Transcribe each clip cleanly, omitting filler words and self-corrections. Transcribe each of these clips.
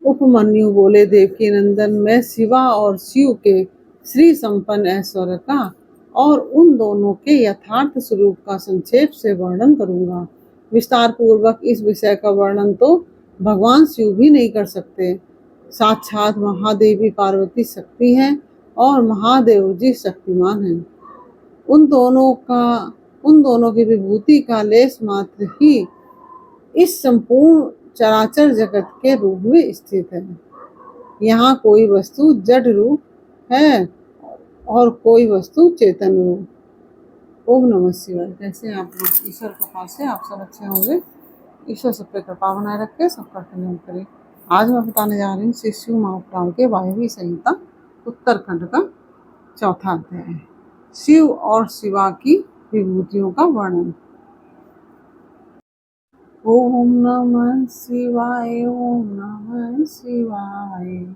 उपमन्यु बोले, देवकी नंदन, मैं शिवा और शिव के श्री संपन्न ऐश्वर्य का और उन दोनों के यथार्थ स्वरूप का संक्षेप से वर्णन करूंगा। विस्तार पूर्वक इस विषय का वर्णन तो भगवान शिव भी नहीं कर सकते। साक्षात महादेवी पार्वती शक्ति हैं और महादेव जी शक्तिमान हैं। उन दोनों की विभूति का लेस मात्र ही इस संपूर्ण चराचर जगत के रूप में स्थित है। यहाँ कोई वस्तु जड़ रूप है और कोई वस्तु चेतन रूप। ओम नमः शिवाय। कैसे आप लोग? ईश्वर कृपा से आप सब अच्छे होंगे। ईश्वर सब पे कृपा बनाए रखे, सबका कल्याण करे। आज मैं बताने जा रही हूँ श्री शिव महापुराण के वायवी संहिता उत्तरखंड का चौथा अध्याय, शिव और शिवा की विभूतियों का वर्णन। ओम नमः शिवाय, ओम नमः शिवाय,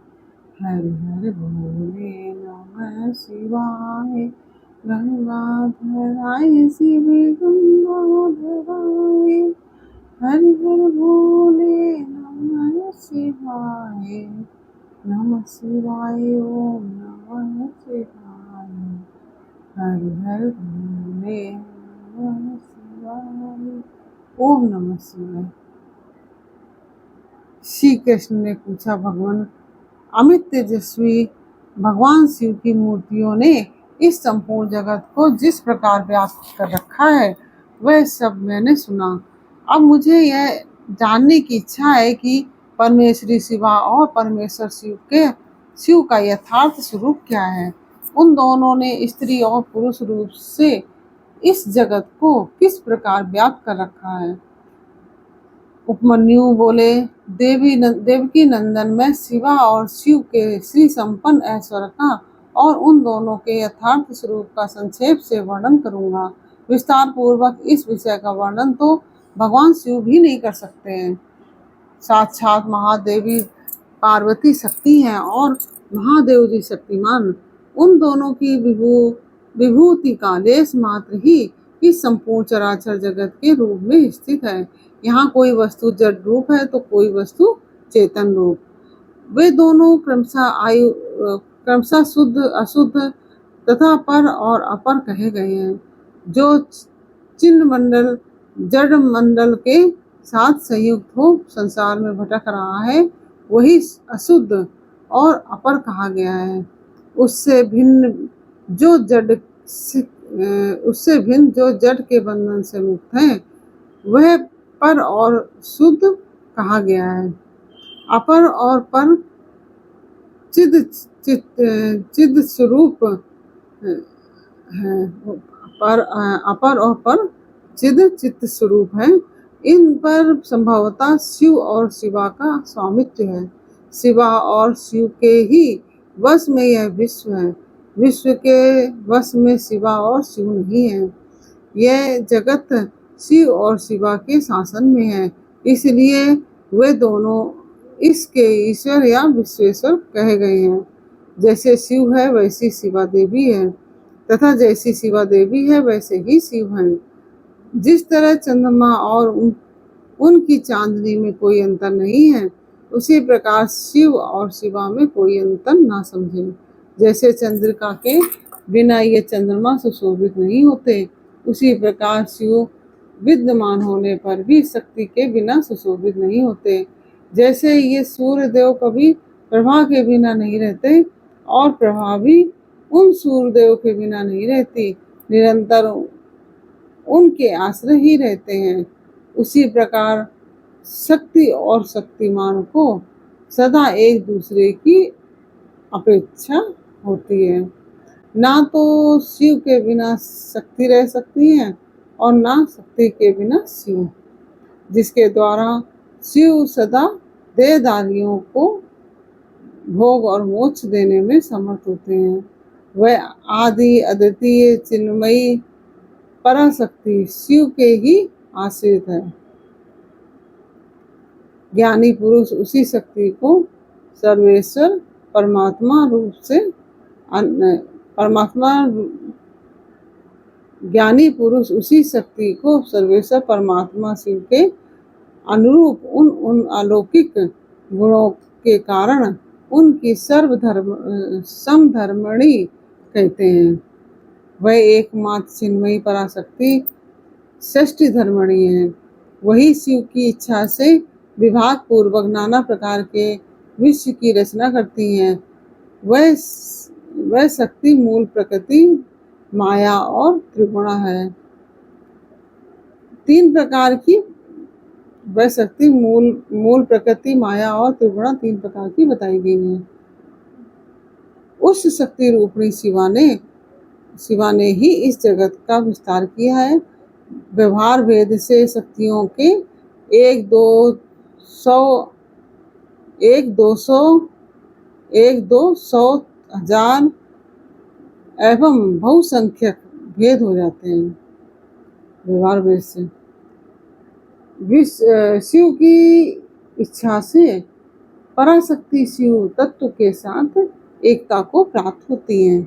हर हर भोले नमः शिवाय, गंगाधराय शिव गंगाधराय, हर हर भोले नमः शिवाय, नमः शिवाय, ओम नमः शिवाय, हर हर भोले नमः शिवाय। ओम नमः शिवाय। श्री कृष्ण ने पूछा, भगवान अमित तेजस्वी भगवान शिव की मूर्तियों ने इस संपूर्ण जगत को जिस प्रकार व्याप्त कर रखा है वह सब मैंने सुना। अब मुझे यह जानने की इच्छा है कि परमेश्वरी शिवा और परमेश्वर शिव का यथार्थ स्वरूप क्या है। उन दोनों ने स्त्री और पुरुष रूप से इस जगत को किस प्रकार व्याप्त कर रखा है। उपमन्यु बोले, देवकी नंदन, मैं शिवा और शिव के श्री संपन्न ऐश्वर्य का और उन दोनों के यथार्थ स्वरूप का संक्षेप से वर्णन करूंगा। विस्तार पूर्वक इस विषय का वर्णन तो भगवान शिव भी नहीं कर सकते हैं। साक्षात महादेवी पार्वती शक्ति हैं और महादेव जी शक्तिमान। उन दोनों की विभूति का लेस मात्र ही इस संपूर्ण चराचर जगत के रूप में स्थित है। यहाँ कोई वस्तु जड़ रूप है तो कोई वस्तु चेतन रूप। वे दोनों क्रमशः शुद्ध, अशुद्ध तथा पर और अपर कहे गए हैं। जो चिन्ह मंडल जड़ मंडल के साथ संयुक्त हो संसार में भटक रहा है वही अशुद्ध और अपर कहा गया है। उससे भिन्न जो जड़ के बंधन से मुक्त है वह पर और शुद्ध कहा गया है। अपर और पर चिद स्वरूप है। अपर और पर चित्त स्वरूप है। इन पर संभवतः शिव और शिवा का स्वामित्व है। शिवा और शिव के ही वश में यह विश्व है। विश्व के वश में शिवा और शिव नहीं है। यह जगत शिव और शिवा के शासन में है, इसलिए वे दोनों इसके ईश्वर या विश्वेश्वर कहे गए हैं। जैसे शिव है वैसी शिवा देवी है तथा जैसी शिवा देवी है वैसे ही शिव हैं। जिस तरह चंद्रमा और उनकी चांदनी में कोई अंतर नहीं है उसी प्रकार शिव और शिवा में कोई अंतर ना समझे। जैसे चंद्रिका के बिना ये चंद्रमा सुशोभित नहीं होते उसी प्रकार शिव विद्यमान होने पर भी शक्ति के बिना सुशोभित नहीं होते। जैसे ये सूर्य देव कभी प्रभा के बिना नहीं रहते और प्रभा भी उन सूर्य देव के बिना नहीं रहती, निरंतर उनके आश्रय ही रहते हैं, उसी प्रकार शक्ति और शक्तिमान को सदा एक दूसरे की अपेक्षा होती है। ना तो शिव के बिना शक्ति रह सकती है और ना शक्ति के बिना शिव, जिसके द्वारा शिव सदा देहधारियों को भोग और मोक्ष देने में समर्थ होते हैं। वह आदि अद्वितीय चिन्मयी पराशक्ति शिव के ही आश्रित है। ज्ञानी पुरुष उसी शक्ति को सर्वेश्वर परमात्मा रूप से ज्ञानी पुरुष उसी शक्ति को शिव के अनुरूप उन अलौकिक गुणों के कारण उनकी समधर्मणी कहते हैं। वह एकमात्र चिन्मयी पराशक्ति षष्ठी धर्मणी है। वही शिव की इच्छा से विभाग पूर्वक नाना प्रकार के विश्व की रचना करती हैं। वह शक्ति मूल प्रकृति माया और त्रिगुणा है। तीन प्रकार की वह शक्ति मूल प्रकृति माया और त्रिगुणा तीन प्रकार की बताई गई है। उस शक्ति रूपणी शिवा ने ही इस जगत का विस्तार किया है। व्यवहार भेद से शक्तियों के एक दो सौ हजार एवं बहुसंख्यक भेद हो जाते हैं। व्यवहार भेद से शिव की इच्छा से पराशक्ति शिव तत्व के साथ एकता को प्राप्त होती है।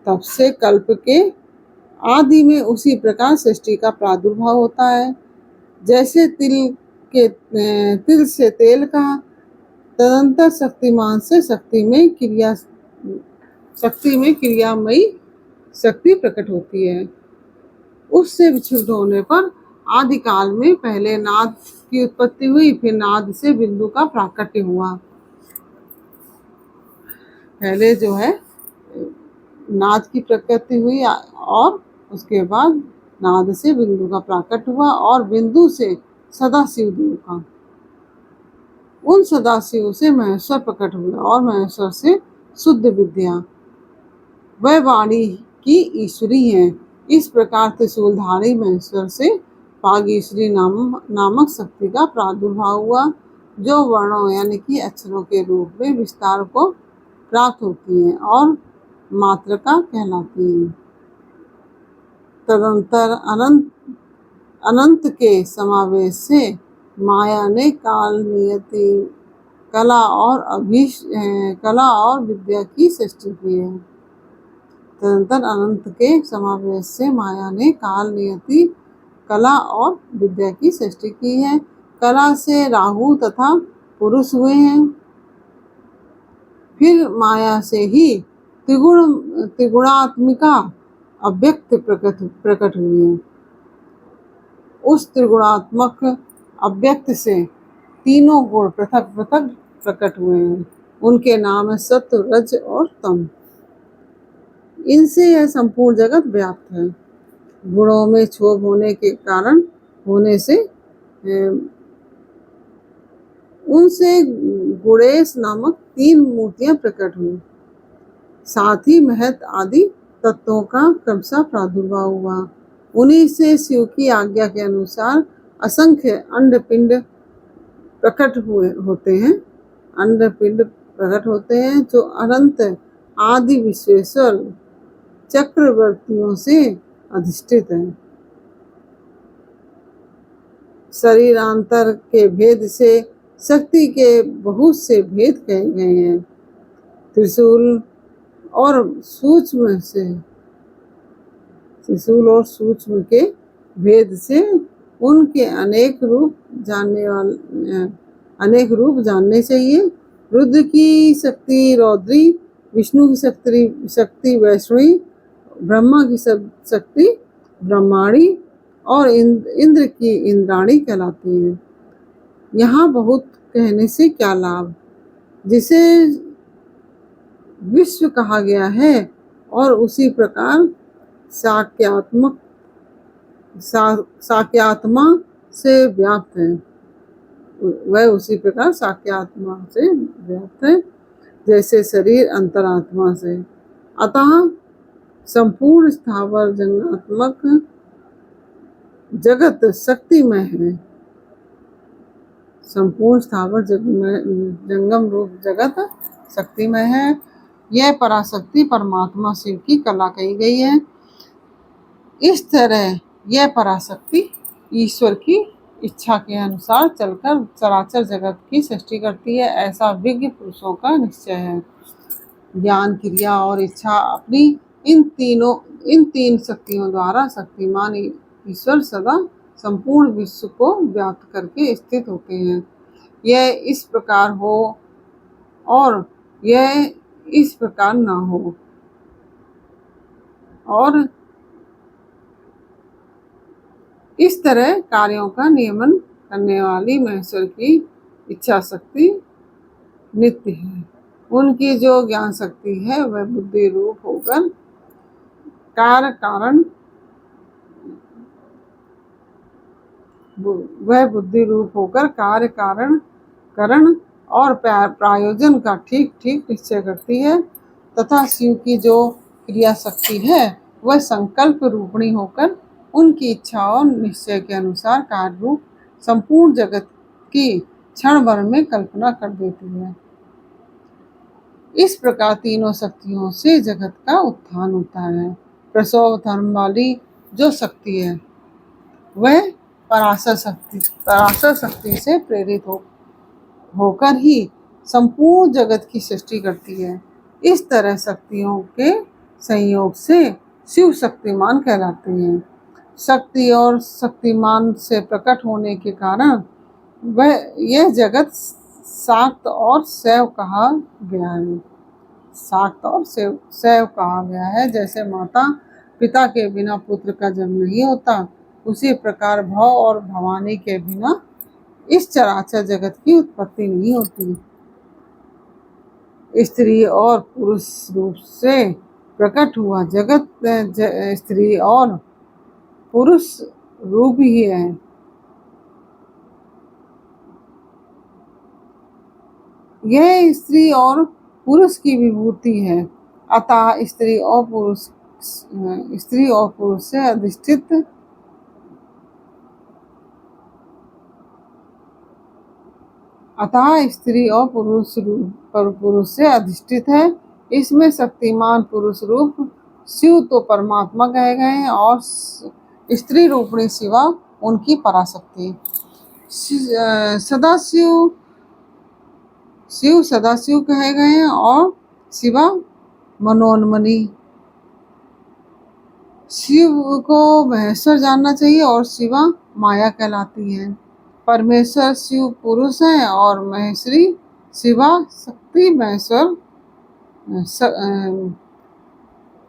तब से कल्प के आदि में उसी प्रकार सृष्टि का प्रादुर्भाव होता है। जैसे तिल से तेल का, तदंतर शक्तिमान से शक्ति में क्रियामयी शक्ति प्रकट होती है। उससे विक्षुब्ध होने पर आदि काल में पहले नाद की उत्पत्ति हुई, फिर नाद से बिंदु का प्राकट्य हुआ। पहले जो है नाद की प्रकृति हुई और उसके बाद नाद से बिंदु का प्राकट हुआ और बिंदु से सदाशिव देव का। उन सदाशिव से महेश्वर प्रकट हुए और महेश्वर से शुद्ध विद्या वह वाणी की ईश्वरी है। इस प्रकार त्रिशूलधारी महेश्वर से वागीश्वरी नामक शक्ति का प्रादुर्भाव हुआ, जो वर्णों यानी कि अक्षरों के रूप में विस्तार को प्राप्त होती है और मात्रका कहलाती है। तदंतर अनंत के समावेश से माया ने काल नियति कला और विद्या की सृष्टि की है। तदंतर अनंत के समावेश से माया ने काल नियति कला और विद्या की सृष्टि की है। कला से राहु तथा पुरुष हुए हैं। फिर माया से ही त्रिगुणात्मिका अव्यक्त प्रकट हुई है। उस त्रिगुणात्मक अव्यक्त से तीनों गुण पृथक पृथक प्रकट हुए हैं। उनके नाम है सत्व, रज और तम। इनसे यह संपूर्ण जगत व्याप्त है। गुणों में क्षोभ होने के कारण होने से उनसे गुणेश नामक तीन मूर्तियां प्रकट हुई। साथ ही महत आदि तत्वों का क्रमशः प्रादुर्भाव हुआ। उन्हीं से शिव की आज्ञा के अनुसार असंख्य अंडपिंड प्रकट होते हैं, जो अनंत आदि विश्वेश्वर चक्रवर्तियों से अधिष्ठित है। शरीरांतर के भेद से शक्ति के बहुत से भेद कहे गए हैं। त्रिशूल और सूक्ष्म के भेद से उनके अनेक रूप जानने चाहिए। रुद्र की शक्ति रौद्री, विष्णु की शक्ति वैष्णवी, ब्रह्मा की शक्ति ब्रह्माणी और इंद्र की इंद्राणी कहलाती है। यहाँ बहुत कहने से क्या लाभ। जिसे विश्व कहा गया है और उसी प्रकार साक्यात्मा से व्याप्त है, वह उसी प्रकार साक्यात्मा से व्याप्त है जैसे शरीर अंतरात्मा से। अतः संपूर्ण स्थावर जंगात्मक जगत शक्तिमय है। संपूर्ण स्थावर जंगम रूप जगत शक्तिमय है। यह पराशक्ति परमात्मा शिव की कला कही गई है। इस तरह यह पराशक्ति ईश्वर की इच्छा के अनुसार चलकर चराचर जगत की सृष्टि करती है, ऐसा विज्ञ पुरुषों का निश्चय है। ज्ञान, क्रिया और इच्छा अपनी इन तीन शक्तियों द्वारा शक्तिमान ईश्वर सदा संपूर्ण विश्व को व्याप्त करके स्थित होते हैं। यह इस प्रकार हो और यह इस प्रकार न हो, और इस तरह कार्यों का नियमन करने वाली महेश्वर की इच्छा शक्ति नित्य है। उनकी जो ज्ञान शक्ति है वह बुद्धि रूप होकर कार्य कारण वह बुद्धि रूप होकर कार्य कारण करण और प्रायोजन का ठीक ठीक निश्चय करती है, तथा शिव की जो क्रिया शक्ति है वह संकल्प रूपणी होकर उनकी इच्छा और निश्चय के अनुसार कार्य रूप संपूर्ण जगत की क्षण भर में कल्पना कर देती है। इस प्रकार तीनों शक्तियों से जगत का उत्थान होता है। प्रसव धर्म वाली जो शक्ति है वह पराशर शक्ति से प्रेरित होकर ही संपूर्ण जगत की सृष्टि करती है। इस तरह शक्तियों के संयोग से शिव शक्तिमान कहलाते हैं। शक्ति और शक्तिमान से प्रकट होने के कारण वह यह जगत शाक्त और शैव कहा गया है। शाक्त और शैव कहा गया है। जैसे माता पिता के बिना पुत्र का जन्म नहीं होता, उसी प्रकार भव और भवानी के बिना इस चराचर जगत की उत्पत्ति नहीं होती। स्त्री और पुरुष रूप से प्रकट हुआ जगत स्त्री और पुरुष रूप ही है। यह स्त्री और पुरुष की विभूति है। अतः स्त्री और पुरुष से अधिष्ठित पुरुष से अधिष्ठित है। इसमें शक्तिमान पुरुष रूप शिव तो परमात्मा कहे गए हैं और स्त्री रूपणी शिवा उनकी पराशक्ति। शिव सदाशिव कहे गए हैं और शिवा मनोन्मनी। शिव को महेश्वर जानना चाहिए और शिवा माया कहलाती है। परमेश्वर शिव पुरुष है और महेश्वरी शिवा शक्ति।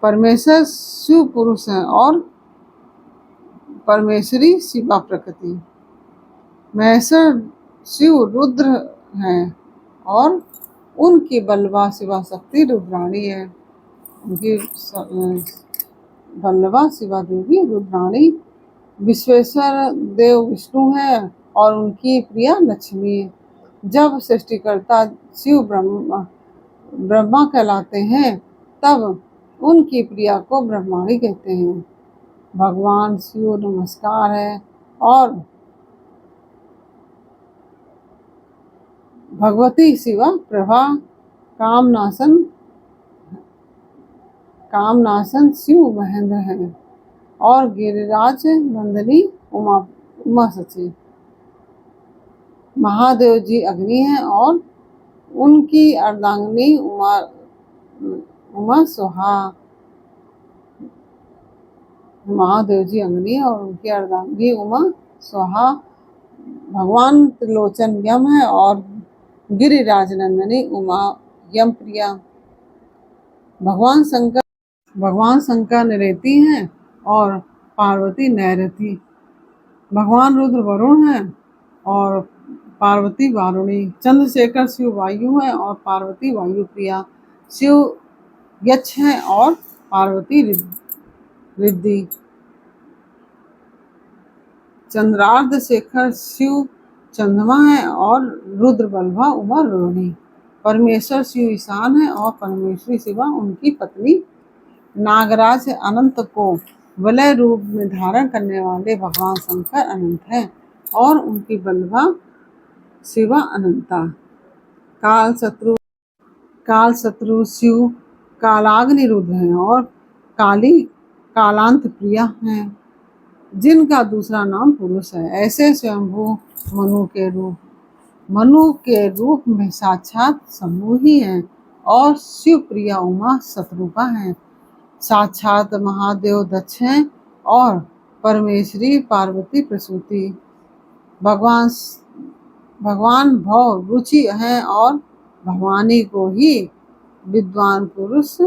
परमेश्वर शिव पुरुष है और परमेश्वरी शिवा प्रकृति। महेश्वर शिव रुद्र है और उनकी बलवा शिवा शक्ति रुद्राणी है। उनकी बलवा शिवा देवी रुद्राणी। विश्वेश्वर देव विष्णु है और उनकी प्रिया लक्ष्मी है। जब सृष्टिकर्ता शिव ब्रह्मा कहलाते हैं तब उनकी प्रिया को ब्रह्माणी कहते हैं। भगवान शिव नमस्कार है और भगवती शिवा प्रभा कामनाशन शिव महेंद्र है और गिरिराज नंदिनी उमा सची। महादेव जी अग्नि है और उनकी अर्धांगिनी उमा सोहा। महादेव जी अग्नि और उनकी अर्धांगिनी उमा सोहा। भगवान त्रिलोचन यम है और गिरिराज नंदिनी उमा यम प्रिया। भगवान शंकर निरेति हैं और पार्वती नैरति। भगवान रुद्र वरुण हैं और पार्वती वारुणी। चंद्रशेखर शिव वायु है और पार्वती वायु प्रिया। शिव यक्ष हैं और पार्वती रिद्धि। चंद्रार्ध शेखर शिव चंद्रमा है और रुद्र बल्भा उमा रोहिणी। परमेश्वर शिव ईशान है और परमेश्वरी शिवा उनकी पत्नी। नागराज अनंत को वलय रूप में धारण करने वाले भगवान शंकर अनंत है और उनकी बल्भा शिवा अनंता। काल शत्रु शिव कालाग्नि रुद्र हैं और काली कालांत प्रिया हैं, जिनका दूसरा नाम पुरुष है। ऐसे स्वयंभू मनु के रूप में साक्षात शंभु ही हैं और शिव प्रिया उमा शत्रुपा हैं। साक्षात महादेव दक्ष हैं और परमेश्वरी पार्वती प्रसूति। भगवान भगवान भव रुचि है और भवानी को ही विद्वान पुरुष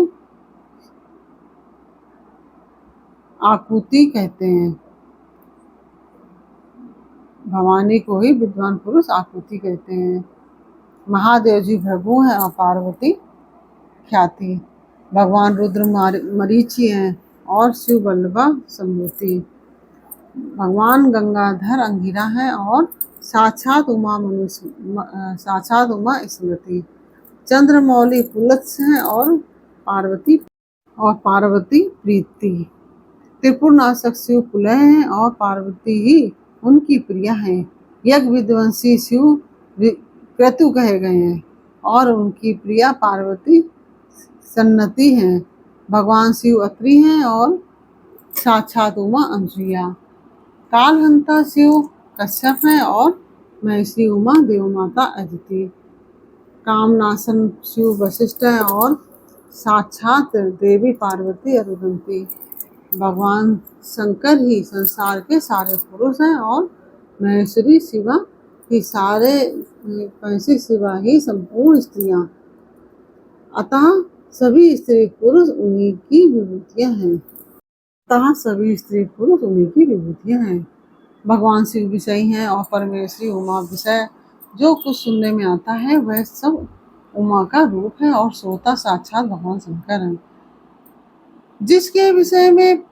आकुति कहते हैं। भवानी को ही विद्वान पुरुष आकुति कहते हैं। महादेव जी भृगु हैं और पार्वती ख्याति। भगवान रुद्र मरीचि हैं और शिव बल्लभा सम्मूर्ति। भगवान गंगाधर अंगिरा है और साक्षात उमा स्मृति। चंद्रमौली पुलत्स हैं और पार्वती प्रीति। त्रिपुरनाशक शिव पुलह हैं और पार्वती ही उनकी प्रिया हैं। यज्ञ विध्वंसी शिव क्रतु कहे गए हैं और उनकी प्रिया पार्वती सन्नति हैं। भगवान शिव अत्रि हैं और साक्षात उमा अनसुईया। कालहंता शिव कश्यप हैं और महर्षि उमा देवमाता अदिति। कामनाशन शिव वशिष्ठ हैं और साक्षात देवी पार्वती अरुंधति। भगवान शंकर ही संसार के सारे पुरुष हैं और महेश्वरी शिवा की सारे पैसे शिवा ही संपूर्ण स्त्रियां। अतः सभी स्त्री पुरुष उन्हीं की विभूतियां हैं। भगवान शिव विषयी हैं और परमेश्वरी उमा विषय। जो कुछ सुनने में आता है वह सब उमा का रूप है और श्रोता साक्षात भगवान शंकर हैं। जिसके विषय में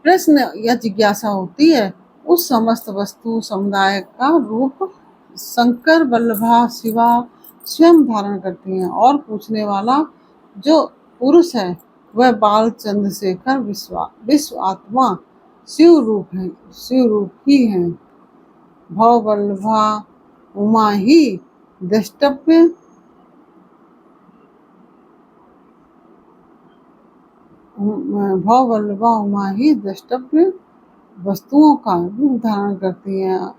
प्रश्न या जिज्ञासा होती है उस समस्त वस्तु समुदाय का रूप शंकर बल्लभा शिवा स्वयं धारण करती हैं और पूछने वाला जो पुरुष है वह बाल चंद्रशेखर विश्व आत्मा शिव रूप ही है। भव बल्लभा उमा ही द्रष्टव्य वस्तुओं का रूप धारण करती हैं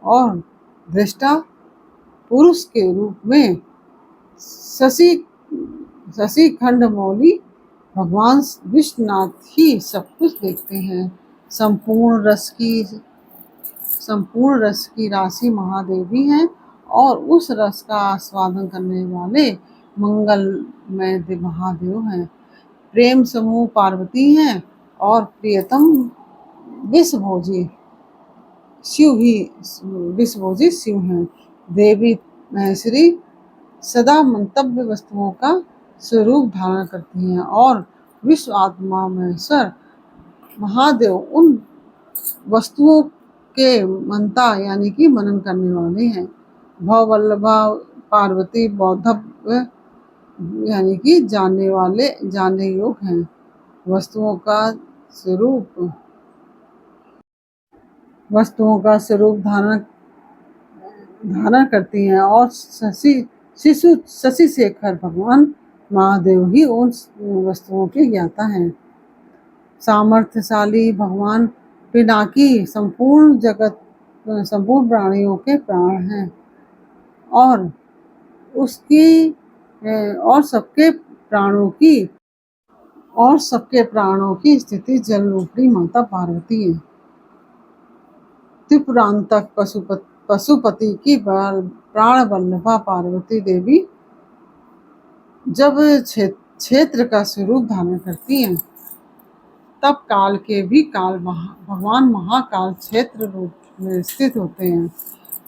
और दृष्टा पुरुष के रूप में शशि खंड मौली भगवान विश्वनाथ ही सब कुछ देखते हैं। संपूर्ण रस की राशि महादेवी हैं और उस रस का आस्वादन करने वाले मंगलमय महादेव हैं। प्रेम समूह पार्वती हैं और प्रियतम विषभोजी शिव हैं। देवी महेश्वरी सदा मंतव्य वस्तुओं का स्वरूप धारण करती हैं और विश्व आत्मा महेश्वर महादेव उन वस्तुओं के मनता यानी कि मनन करने वाले हैं। भव वल्लभा पार्वती बौद्धव्य यानी कि जानने योग्य हैं। वस्तुओं का स्वरूप धारण करती हैं और शशि शेखर भगवान महादेव ही उन वस्तुओं के ज्ञाता हैं। सामर्थ्यशाली भगवान पिनाकी संपूर्ण प्राणियों के प्राण हैं और सबके प्राणों की स्थिति जल रूपी माता पार्वती है। त्रिपुरांतक पशुपति की प्राण वल्लभा पार्वती देवी जब क्षेत्र का स्वरूप धारण करती हैं तब काल के भी भगवान महाकाल क्षेत्र रूप में स्थित होते हैं।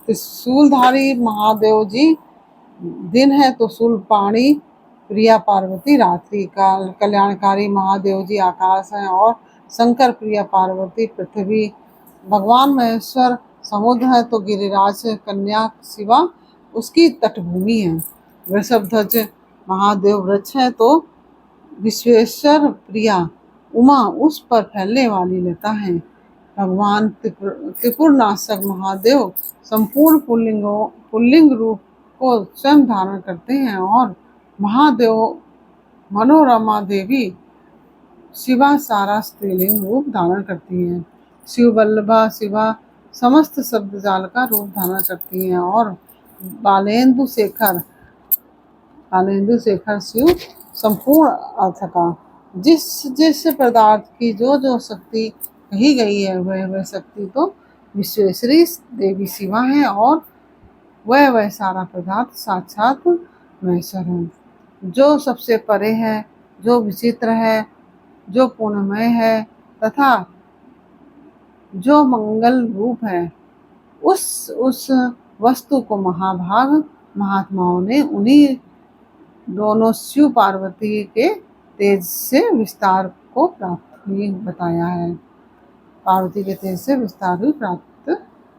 त्रिशूलधारी महादेव जी दिन है तो शूलपाणी प्रिया पार्वती रात्रि काल। कल्याणकारी महादेव जी आकाश हैं और शंकर प्रिया पार्वती पृथ्वी। भगवान महेश्वर समुद्र है तो गिरिराज कन्या शिवा उसकी तटभूमि है। वृषभध्वज महादेव वृक्ष है तो विश्वेश्वर प्रिया उमा उस पर फैलने वाली लता है। भगवान त्रिपुरनाशक महादेव संपूर्ण पुल्लिंग रूप को स्वयं धारण करते हैं और महादेव मनोरमा देवी शिवा सारा स्त्रीलिंग रूप धारण करती हैं। शिव बल्लभा शिवा समस्त शब्द जाल का रूप धारण करती हैं और बालेंदु शेखर शिव संपूर्ण अर्थ का। जिस पदार्थ की जो शक्ति कही गई है वह शक्ति तो विश्वेश्वरी देवी शिवा है और वह सारा पदार्थ साक्षात महेश्वर है, जो सबसे परे है, जो विचित्र है, जो पूर्णमय है तथा जो मंगल रूप है। उस वस्तु को महाभाग महात्माओं ने उन्हीं दोनों शिव पार्वती के तेज से विस्तार को प्राप्त ही बताया है। पार्वती के तेज से विस्तार ही प्राप्त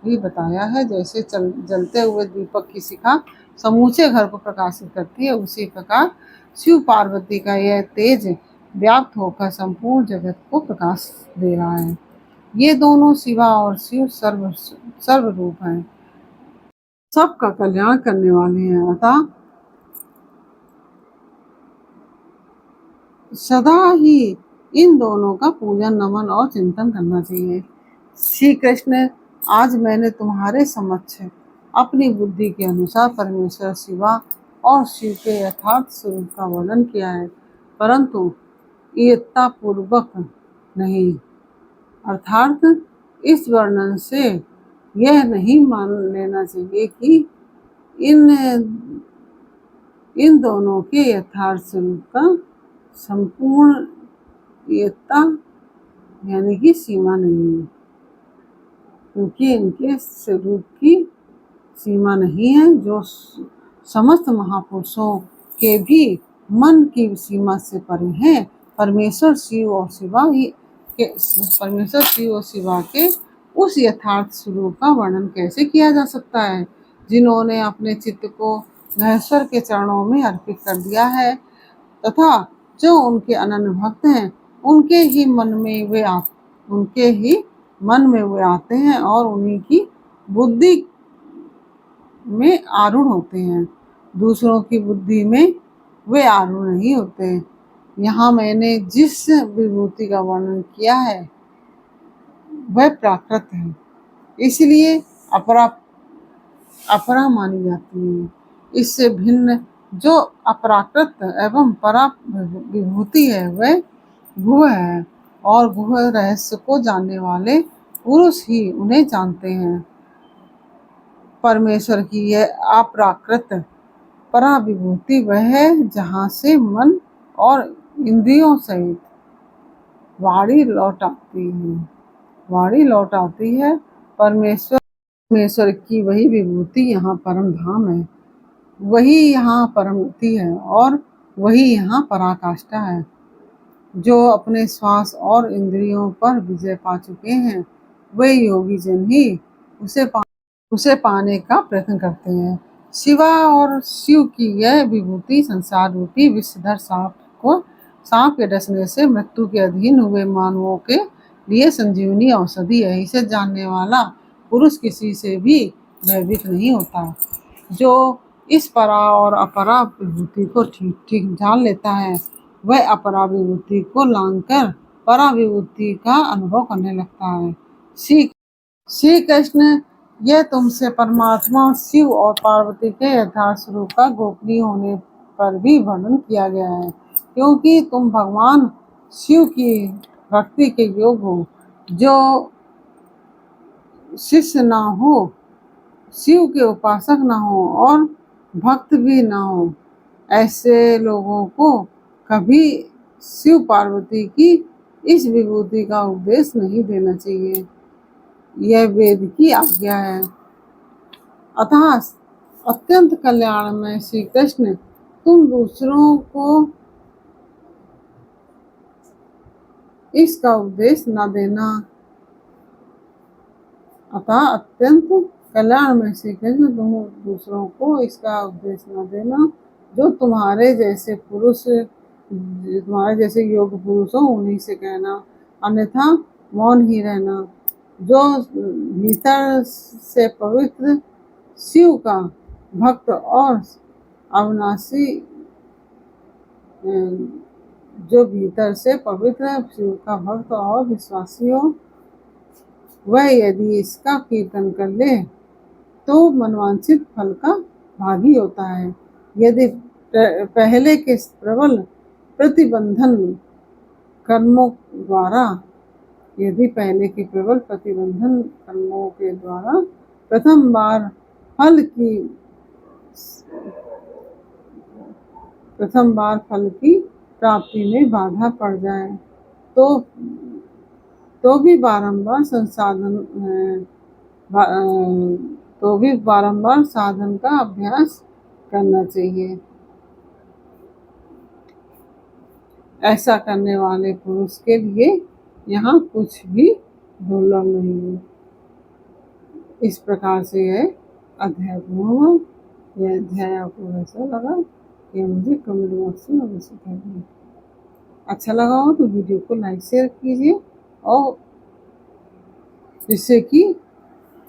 ही बताया है। जैसे जलते हुए दीपक की शिखा समूचे घर को प्रकाशित करती है, उसी प्रकार शिव पार्वती का यह तेज व्याप्त होकर संपूर्ण जगत को प्रकाश दे रहा है। ये दोनों शिवा और शिव सर्व रूप हैं, सबका कल्याण करने वाले हैं। अतः सदा ही इन दोनों का पूजन, नमन और चिंतन करना चाहिए। श्री कृष्ण, आज मैंने तुम्हारे समक्ष अपनी बुद्धि के अनुसार परमेश्वर शिवा और शिव के यथार्थ स्वरूप का वर्णन किया है, परंतु ईयत्ता पूर्वक नहीं। अर्थात इस वर्णन से यह नहीं मान लेना चाहिए कि इन दोनों के यथार्थ स्वरूप का संपूर्ण ईयत्ता यानी कि सीमा नहीं है, क्योंकि इनके स्वरूप की सीमा नहीं है, जो समस्त महापुरुषों के भी मन की सीमा से परे हैं। परमेश्वर शिव और शिवा के उस यथार्थ स्वरूप का वर्णन कैसे किया जा सकता है, जिन्होंने अपने चित्त को महेश्वर के चरणों में अर्पित कर दिया है तथा जो उनके अनन्य भक्त हैं, उनके ही मन में वे आते हैं और उन्हीं की बुद्धि में आरूढ़ होते हैं। दूसरों की बुद्धि में वे आरूढ़ नहीं होते। यहाँ मैंने जिस विभूति का वर्णन किया है वह प्राकृत है, इसलिए अपरा मानी जाती है। इससे भिन्न जो अप्राकृत एवं परा विभूति है वह गुह है, और गुह रहस्य को जानने वाले पुरुष ही उन्हें जानते हैं। परमेश्वर की यह अप्राकृत परा विभूति वह है जहाँ से मन और इंद्रियों सहित वाणी लौट आती है। परमेश्वर की वही विभूति यहाँ परम धाम है, वही यहाँ परम गति है और वही यहाँ पराकाष्ठा है। जो अपने श्वास और इंद्रियों पर विजय पा चुके हैं, वे योगी जन ही उसे पाने का प्रयत्न करते हैं। शिवा और शिव की यह विभूति संसार रूपी विषधर सांप के डसने से मृत्यु के अधीन हुए मानवों के लिए संजीवनी औषधि है। इसे जानने वाला पुरुष किसी से भी भयभीत नहीं होता। जो इस परा और अपरा विभूति को ठीक जान लेता है, वह अपरा विभूति को लांघकर परा विभूति का अनुभव करने लगता है। श्री कृष्ण, यह तुमसे परमात्मा शिव और पार्वती के यथार्थ स्वरूप का गोपनीय होने पर भी वर्णन किया गया है, क्योंकि तुम भगवान शिव की भक्ति के योग हो। जो शिष्य ना हो, शिव के उपासक ना हो और भक्त भी ना हो, ऐसे लोगों को कभी शिव पार्वती की इस विभूति का उपदेश नहीं देना चाहिए। यह वेद की आज्ञा है। अतः अत्यंत कल्याण में श्री कृष्ण, तुम दूसरों को इसका उपदेश न देना। अतः अत्यंत कल्याण में श्री कृष्ण, तुम दूसरों को इसका उपदेश न देना। जो तुम्हारे जैसे योग पुरुष हो उन्हीं से कहना, अन्यथा मौन ही रहना। जो भीतर से पवित्र शिव का भक्त और अविनाशी जो भीतर से पवित्र शिव का भक्त और विश्वासी हो, वह यदि इसका कीर्तन कर ले तो मनवांछित फल का भागी होता है। यदि पहले के प्रबल प्रतिबंधन कर्मों के द्वारा प्रथम बार फल की प्रथम बार फल की प्राप्ति में बाधा पड़ जाए तो भी बारंबार तो भी बारंबार साधन का अभ्यास करना चाहिए। ऐसा करने वाले पुरुष के लिए यहाँ कुछ भी दुर्लभ नहीं है। इस प्रकार से यह अध्याय पूर्ण हुआ। यह अध्याय आपको कैसा लगा ये मुझे कमेंट बॉक्स में अवश्य कहिए। अच्छा लगा हो तो वीडियो को लाइक शेयर कीजिए और जिससे कि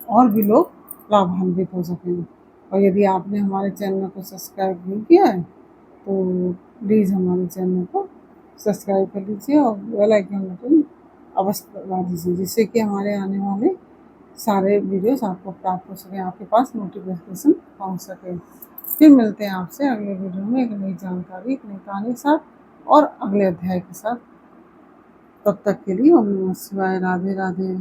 और भी लोग लाभान्वित हो सकें। और यदि आपने हमारे चैनल को सब्सक्राइब नहीं किया है तो प्लीज़ हमारे चैनल को सब्सक्राइब कर लीजिए और बेल आइकन बटन अवश्य दबा दीजिए जिससे कि हमारे आने वाले सारे वीडियोस आपको प्राप्त हो सके, आपके पास नोटिफिकेशन पहुंच सके। फिर मिलते हैं आपसे अगले वीडियो में एक नई जानकारी, एक नई कहानी के साथ और अगले अध्याय के साथ। तब तक के लिए ओम नमः शिवाय। राधे राधे।